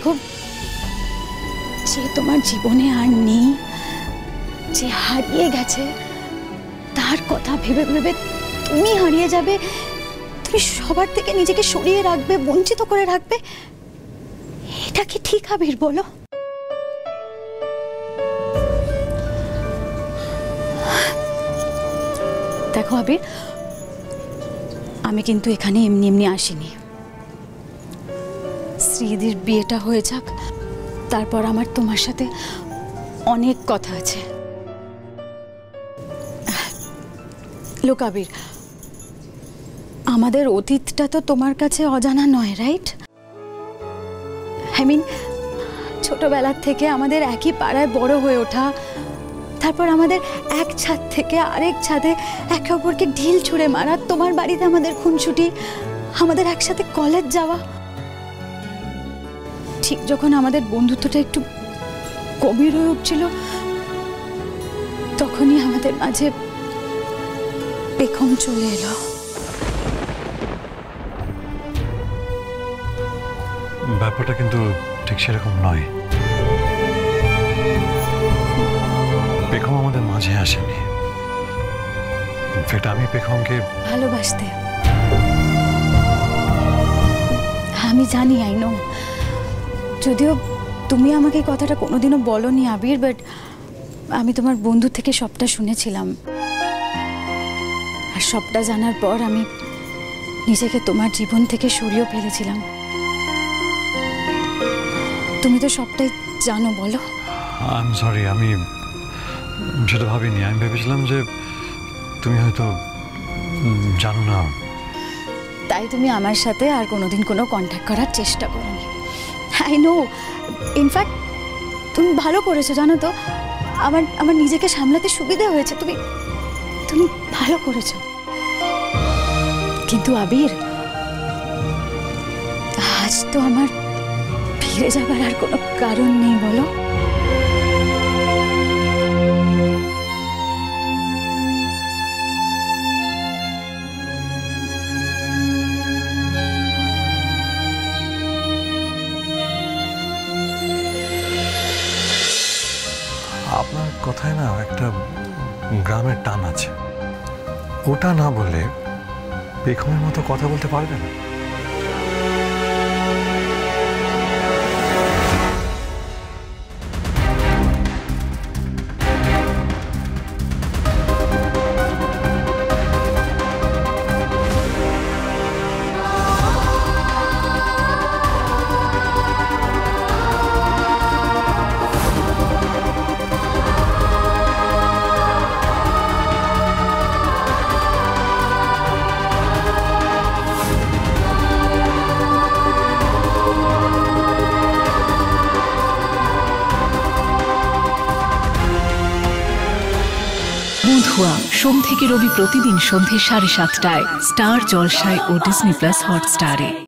দেখো, যে তোমার জীবনে আর নেই, যে হারিয়ে গেছে, তার কথা ভেবে ভেবে তুমি হারিয়ে যাবে, তুমি সবার থেকে নিজেকে সরিয়ে রাখবে, বঞ্চিত করে রাখবে। এটা কি ঠিক আবির বলো? দেখো আবির, আমি কিন্তু এখানে এমনি এমনি আসিনি। শ্রীদির বিয়েটা হয়ে যাক, তারপর আমার তোমার সাথে অনেক কথা আছে। লোক আবির, আমাদের অতীতটা তো তোমার কাছে অজানা নয়, রাইট? আই মিন, ছোটবেলার থেকে আমাদের একই পাড়ায় বড় হয়ে ওঠা, তারপর আমাদের এক ছাদ থেকে আরেক ছাদে একে অপরকে ঢিল ছুঁড়ে মারা, তোমার বাড়িতে আমাদের খুনসুটি, আমাদের একসাথে কলেজ যাওয়া। ঠিক যখন আমাদের বন্ধুত্বটা একটু গভীর হয়ে উঠছিল, তখনই আমাদের মাঝে পেখম চলে এলো। ব্যাপারটা কিন্তু ঠিক সেরকম নয়। পেখম আমাদের মাঝে আসেনি। ইনফ্যাক্ট আমি পেখমকে ভালোবাসতে, আমি জানি, আই নো। যদিও তুমি আমাকে এই কথাটা কোনোদিনও বলোনি আবির, বাট আমি তোমার বন্ধু থেকে সবটা শুনেছিলাম। আর সবটা জানার পর আমি নিজেকে তোমার জীবন থেকে সরিয়ে ফেলেছিলাম। তুমি তো সবটাই জানো, বলো। আই এম সরি, আমি সেটা ভাবিনি। আমি ভেবেছিলাম যে তুমি হয়তো জানো না, তাই তুমি আমার সাথে আর কোনোদিন কোনো কন্ট্যাক্ট করার চেষ্টা করোনি। আই নো, ইনফ্যাক্ট তুমি ভালো করেছো, জানো তো। আমার নিজেকে সামলাতে সুবিধা হয়েছে। তুমি ভালো করেছো। কিন্তু আবির, আজ তো আমার ফিরে যাবার আর কোনো কারণ নেই, বলো। আপনার কথায় না একটা গ্রামের টান আছে। ওটা না বলে পেখমের মতো কথা বলতে পারবেন? বধুয়া সোম থেকে রবি প্রতিদিন সন্ধ্যে 7:30টায় স্টার জলসায় ও ডিজনি প্লাস হটস্টারে।